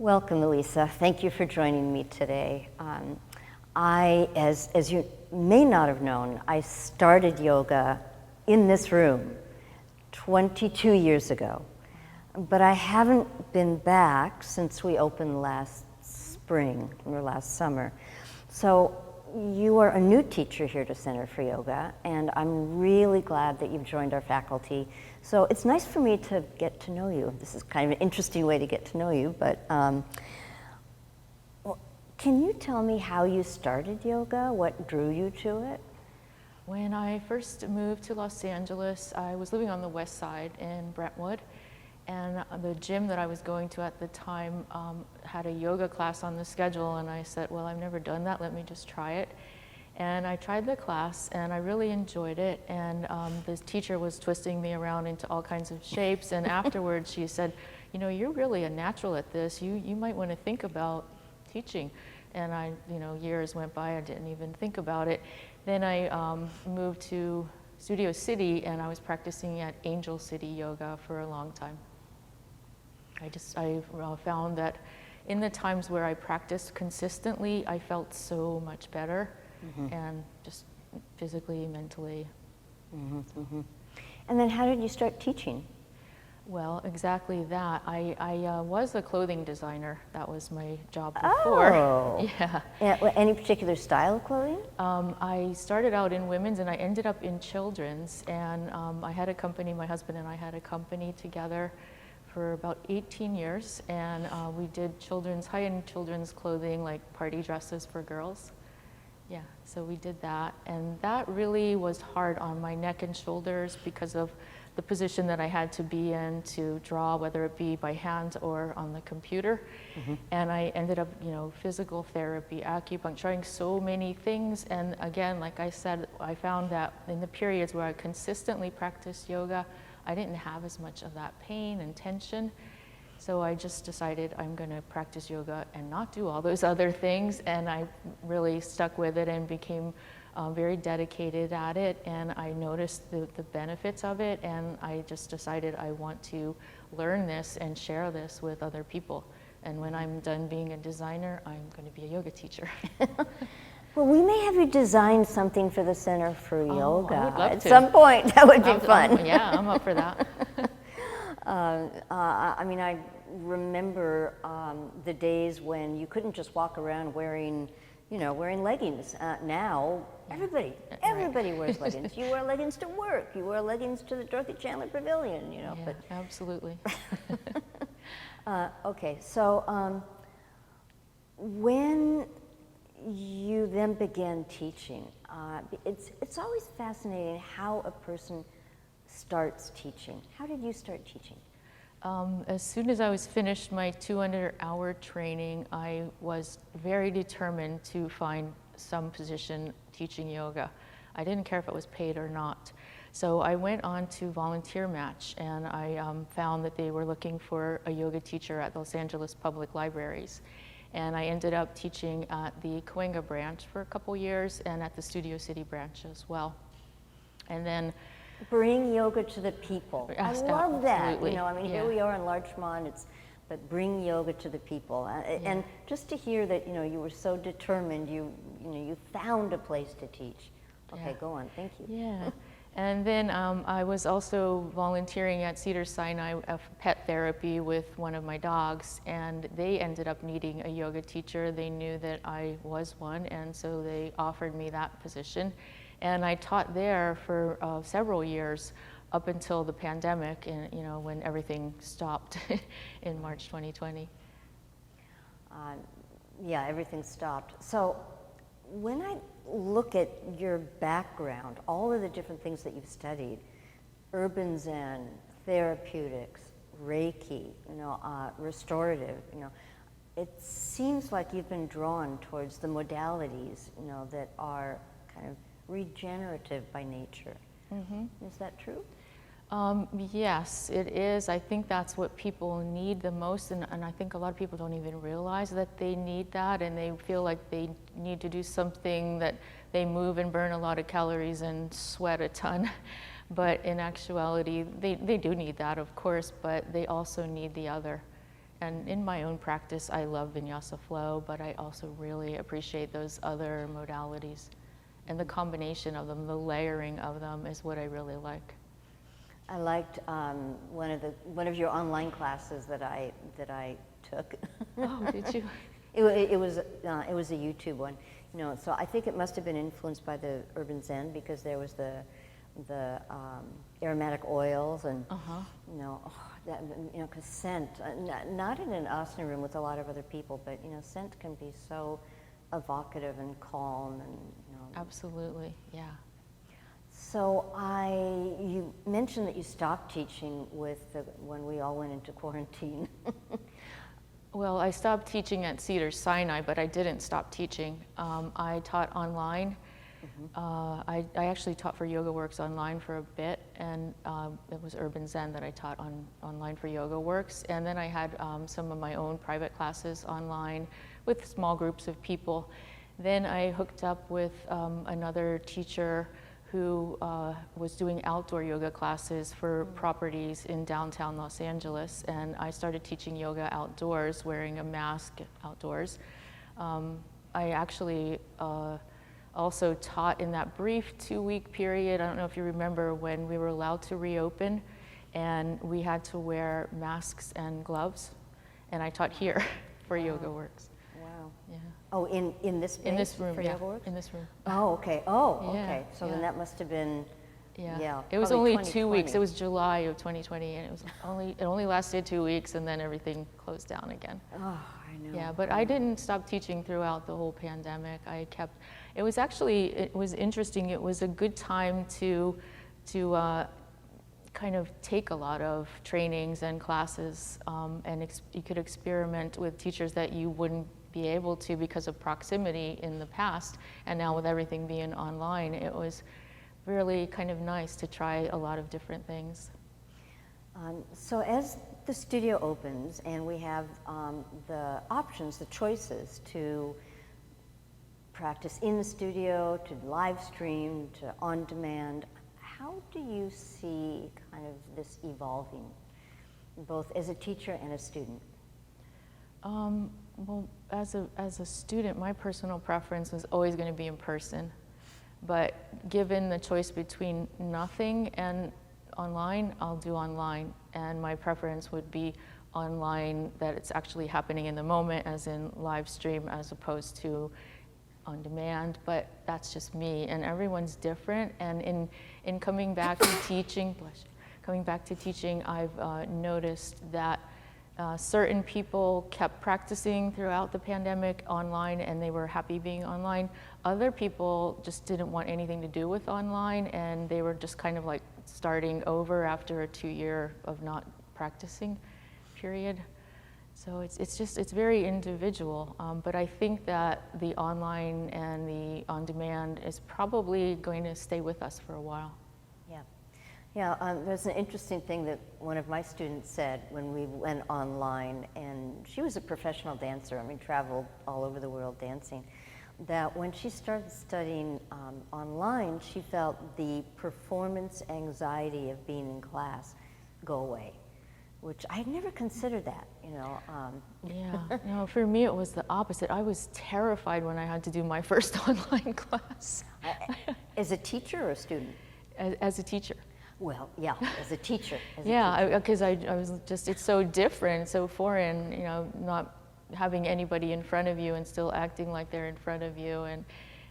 Welcome, Elisa. Thank you for joining me today. As you may not have known, I started yoga in this room 22 years ago, but I haven't been back since we opened last spring or last summer. So you are a new teacher here to Center for Yoga, and I'm really glad that you've joined our faculty. So it's nice for me to get to know you. This is kind of an interesting way to get to know you, but can you tell me how you started yoga? What drew you to it? When I first moved to Los Angeles, I was living on the west side in Brentwood, and the gym that I was going to at the time had a yoga class on the schedule, and I said, well, I've never done that, let me just try it. And I tried the class, and I really enjoyed it, and the teacher was twisting me around into all kinds of shapes, and afterwards she said, you know, you're really a natural at this, you might want to think about teaching. And years went by, I didn't even think about it. Then I moved to Studio City, and I was practicing at Angel City Yoga for a long time. I found that in the times where I practiced consistently, I felt so much better, and just physically, mentally. And then how did you start teaching? Well, exactly that. I was a clothing designer. That was my job before. Oh. Yeah. Any particular style of clothing? I started out in women's, and I ended up in children's. And I had a company, my husband and I had a company together for about 18 years. And we did high-end children's clothing, like party dresses for girls. Yeah, so we did that. And that really was hard on my neck and shoulders because of the position that I had to be in to draw, whether it be by hand or on the computer. And I ended up, physical therapy, acupuncture, trying so many things. And again, like I said, I found that in the periods where I consistently practiced yoga, I didn't have as much of that pain and tension. So I just decided I'm going to practice yoga and not do all those other things. And I really stuck with it and became very dedicated at it, and I noticed the benefits of it, and I just decided I want to learn this and share this with other people. And when I'm done being a designer, I'm going to be a yoga teacher. Well, we may have you design something for the Center for Yoga I would love at to. some point. That would be fun. Yeah, I'm up for that. I remember the days when you couldn't just walk around wearing leggings. Now, everybody wears leggings. You wear leggings to work. You wear leggings to the Dorothy Chandler Pavilion, Yeah, but absolutely. okay, so when you then began teaching, it's always fascinating how a person starts teaching. How did you start teaching? As soon as I was finished my 200-hour training, I was very determined to find some position teaching yoga. I didn't care if it was paid or not. So I went on to Volunteer Match, and I found that they were looking for a yoga teacher at Los Angeles Public Libraries. And I ended up teaching at the Cahuenga branch for a couple years and at the Studio City branch as well. And then bring yoga to the people. Yes, I love that. absolutely. Here we are in Larchmont, but bring yoga to the people. And just to hear that, you were so determined, you found a place to teach. Okay, go on. Thank you. Yeah. And then I was also volunteering at Cedars-Sinai of pet therapy with one of my dogs, and they ended up needing a yoga teacher. They knew that I was one, and so they offered me that position. And I taught there for several years up until the pandemic, and when everything stopped in March 2020. Yeah, everything stopped. So when I look at your background, all of the different things that you've studied, urban Zen, therapeutics, Reiki, restorative, it seems like you've been drawn towards the modalities, that are kind of regenerative by nature. Is that true? Yes, it is. I think that's what people need the most, and I think a lot of people don't even realize that they need that, and they feel like they need to do something that they move and burn a lot of calories and sweat a ton. But in actuality, they do need that, of course, but they also need the other. And in my own practice, I love Vinyasa flow, but I also really appreciate those other modalities. And the combination of them, the layering of them is what I really like. I liked one of your online classes that I took. Oh, did you? It was a YouTube one, you know. So I think it must have been influenced by the Urban Zen, because there was the aromatic oils and you know, because scent, not in an asana room with a lot of other people, but you know, scent can be so evocative and calm, and you know. Absolutely, yeah. So you mentioned that you stopped teaching when we all went into quarantine. Well, I stopped teaching at Cedars-Sinai, but I didn't stop teaching. I taught online. I actually taught for YogaWorks online for a bit, and it was Urban Zen that I taught online for YogaWorks. And then I had some of my own private classes online with small groups of people. Then I hooked up with another teacher who was doing outdoor yoga classes for properties in downtown Los Angeles, and I started teaching yoga outdoors, wearing a mask outdoors. I actually also taught in that brief 2-week period. I don't know if you remember when we were allowed to reopen, and we had to wear masks and gloves, and I taught here for YogaWorks. Wow. Yeah. Oh, in this space? In this room, for yeah. YogaWorks? In this room. Oh, okay. Oh, Yeah, okay. So then yeah. that must have been, yeah. It was probably only 2 weeks. 2020. It was July of 2020, and it only lasted 2 weeks, and then everything closed down again. Oh, I know. Yeah, but I didn't stop teaching throughout the whole pandemic. It was interesting. It was a good time to kind of take a lot of trainings and classes, and you could experiment with teachers that you wouldn't be able to because of proximity in the past, and now with everything being online, it was really kind of nice to try a lot of different things. So as the studio opens and we have the options, the choices to practice in the studio, to live stream, to on demand, how do you see kind of this evolving, both as a teacher and a student? Well, as a student, my personal preference was always going to be in person. But given the choice between nothing and online, I'll do online. And my preference would be online, that it's actually happening in the moment, as in live stream, as opposed to on demand. But that's just me, and everyone's different. And in coming back to teaching, I've noticed that certain people kept practicing throughout the pandemic online, and they were happy being online. Other people just didn't want anything to do with online, and they were just kind of like starting over after a 2-year of not practicing period. So it's very individual, but I think that the online and the on-demand is probably going to stay with us for a while. Yeah, there's an interesting thing that one of my students said when we went online, and she was a professional dancer, I mean, traveled all over the world dancing, that when she started studying online, she felt the performance anxiety of being in class go away, which I'd never considered that, you know. Yeah, no, for me it was the opposite. I was terrified when I had to do my first online class. As a teacher or a student? As a teacher. Well, yeah, as a teacher. Because I was just, it's so different, so foreign, you know, not having anybody in front of you and still acting like they're in front of you. And,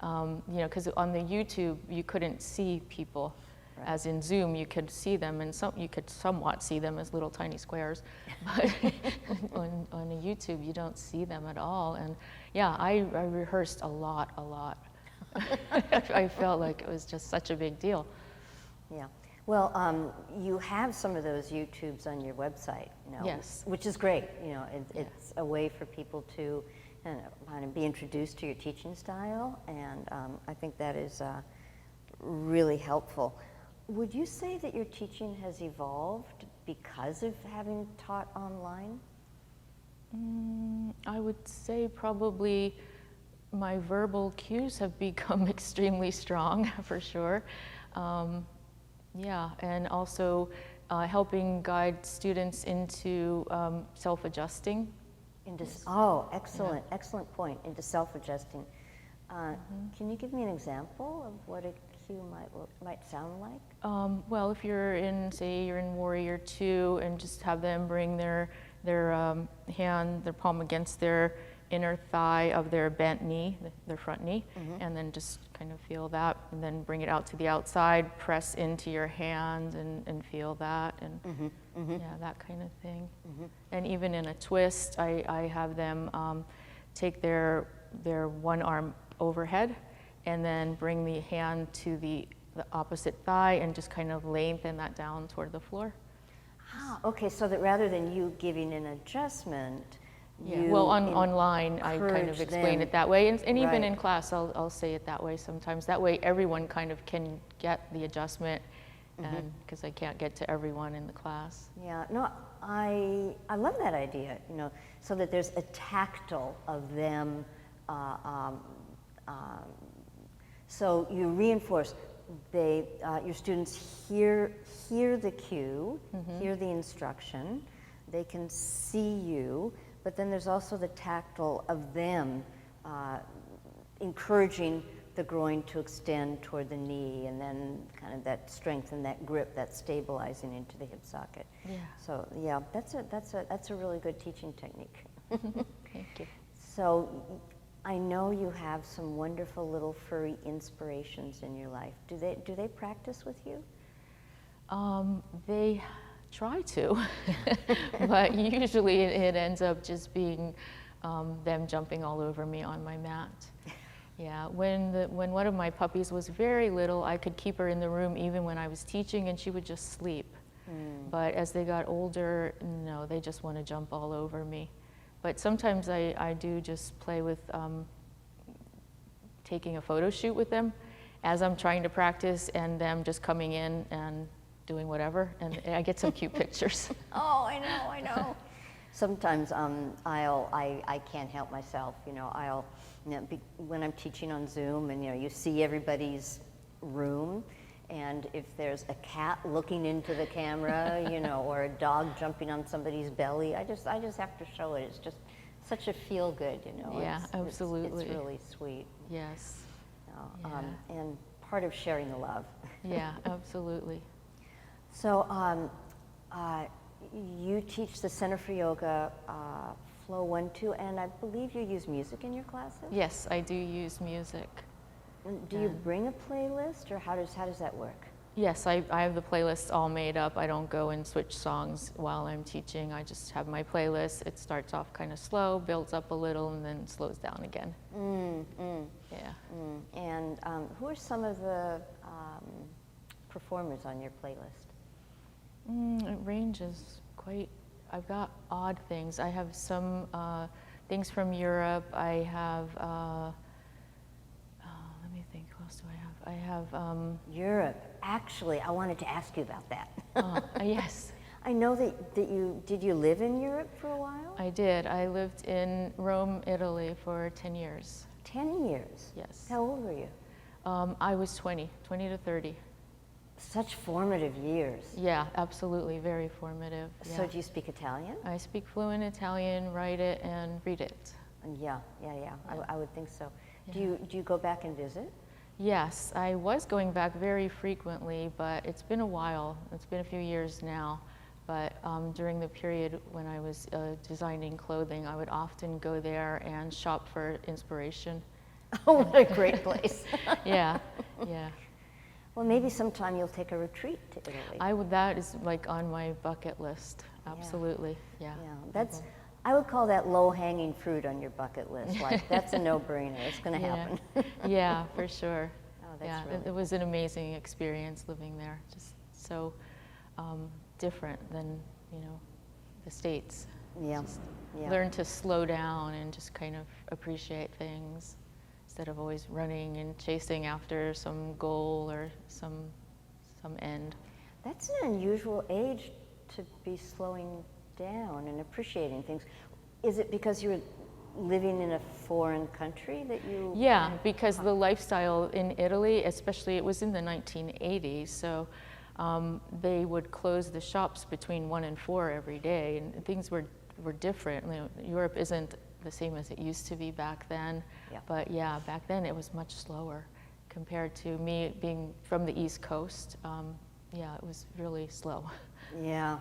you know, because on the YouTube, you couldn't see people. Right. As in Zoom, you could see them, and you could somewhat see them as little tiny squares. But on a YouTube, you don't see them at all. And yeah, I rehearsed a lot. I felt like it was just such a big deal. Yeah. Well, you have some of those YouTubes on your website, you know, yes. Which is great. You know, it's a way for people to kind of be introduced to your teaching style, and I think that is really helpful. Would you say that your teaching has evolved because of having taught online? I would say probably my verbal cues have become extremely strong, for sure. Yeah, and also helping guide students into self-adjusting. Oh, excellent, excellent point, into self-adjusting. Can you give me an example of what a cue might sound like? Well, if you're in, say, you're in Warrior 2, and just have them bring their hand, their palm against their inner thigh of their bent knee, their front knee, and then just kind of feel that, and then bring it out to the outside, press into your hand and feel that, and yeah, that kind of thing. And even in a twist, I have them take their one arm overhead, and then bring the hand to the opposite thigh, and just kind of lengthen that down toward the floor. Ah, okay, so that rather than you giving an adjustment, yeah, well, online I kind of explain it that way, and even Right. in class I'll say it that way sometimes. That way everyone kind of can get the adjustment, and because I can't get to everyone in the class. Yeah, no, I love that idea, you know, so that there's a tactile of them. So you reinforce, your students hear the cue, hear the instruction, they can see you, but then there's also the tactile of them encouraging the groin to extend toward the knee, and then kind of that strength and that grip, that stabilizing into the hip socket. Yeah. So yeah, that's a really good teaching technique. Thank you. So I know you have some wonderful little furry inspirations in your life. Do they practice with you? They try to, but usually it ends up just being them jumping all over me on my mat. Yeah, when one of my puppies was very little, I could keep her in the room even when I was teaching, and she would just sleep. But as they got older, no, they just want to jump all over me. But sometimes I do just play with taking a photo shoot with them as I'm trying to practice, and them just coming in and doing whatever, and I get some cute pictures. Oh, I know. Sometimes I can't help myself. You know, when I'm teaching on Zoom, and you see everybody's room, and if there's a cat looking into the camera, or a dog jumping on somebody's belly, I just have to show it. It's just such a feel good, Yeah, absolutely. It's really sweet. Yes. Yeah. And part of sharing the love. Yeah, absolutely. So you teach the Center for Yoga Flow 1-2, and I believe you use music in your classes? Yes, I do use music. Do you bring a playlist, or how does that work? Yes, I have the playlists all made up. I don't go and switch songs while I'm teaching. I just have my playlist. It starts off kind of slow, builds up a little, and then slows down again. Yeah. And who are some of the performers on your playlist? It ranges quite. I've got odd things. I have some things from Europe. I have, let me think, who else do I have? I have... Europe. Actually, I wanted to ask you about that. Yes. I know did you live in Europe for a while? I did. I lived in Rome, Italy for 10 years. 10 years? Yes. How old were you? I was 20 to 30. Such formative years. Yeah, absolutely, very formative. Yeah. So do you speak Italian? I speak fluent Italian, write it, and read it. Yeah. I would think so. Yeah. Do you go back and visit? Yes, I was going back very frequently, but it's been a while. It's been a few years now. But during the period when I was designing clothing, I would often go there and shop for inspiration. Oh, what a great place. Yeah. Well, maybe sometime you'll take a retreat to Italy. That is like on my bucket list. Absolutely. Yeah. I would call that low-hanging fruit on your bucket list. Like, that's a no-brainer. It's going to happen. Yeah, for sure. Oh, that's really it was an amazing experience living there. Just so different than the States. Yeah. Learn to slow down and just kind of appreciate things instead of always running and chasing after some goal or some end. That's an unusual age to be slowing down and appreciating things. Is it because you're living in a foreign country that you... Yeah, because the lifestyle in Italy, especially, it was in the 1980s, so they would close the shops between 1 and 4 every day, and things were different. You know, Europe isn't the same as it used to be back then, Yeah. but yeah, back then it was much slower compared to me being from the East Coast. Yeah, it was really slow. Yeah.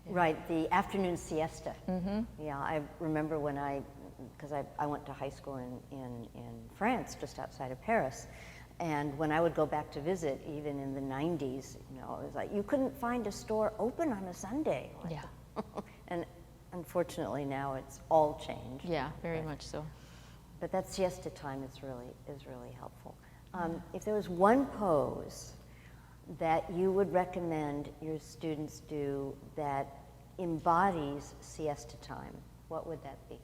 Right, the afternoon siesta. Yeah, I remember when because I went to high school in France, just outside of Paris, and when I would go back to visit, even in the 90s, you know, it was like you couldn't find a store open on a Sunday. Yeah. And unfortunately now it's all changed. Yeah, very much so. But that siesta time is really helpful. If there was one pose that you would recommend your students do that embodies siesta time, what would that be?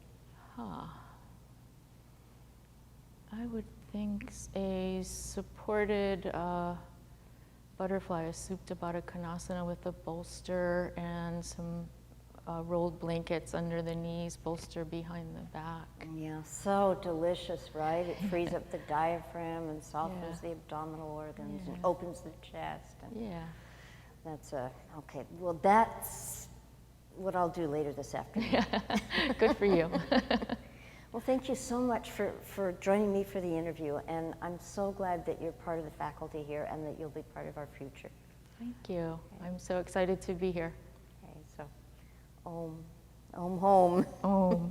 I would think a supported butterfly, a Supta Baddha Konasana with a bolster and some rolled blankets under the knees, bolster behind the back. Yeah, so delicious, right? It frees up the diaphragm and softens the abdominal organs and opens the chest. And Yeah. that's okay. Well, that's what I'll do later this afternoon. Good for you. Well, thank you so much for joining me for the interview, and I'm so glad that you're part of the faculty here and that you'll be part of our future. Thank you. I'm so excited to be here. Okay, so, Om Home. Oh.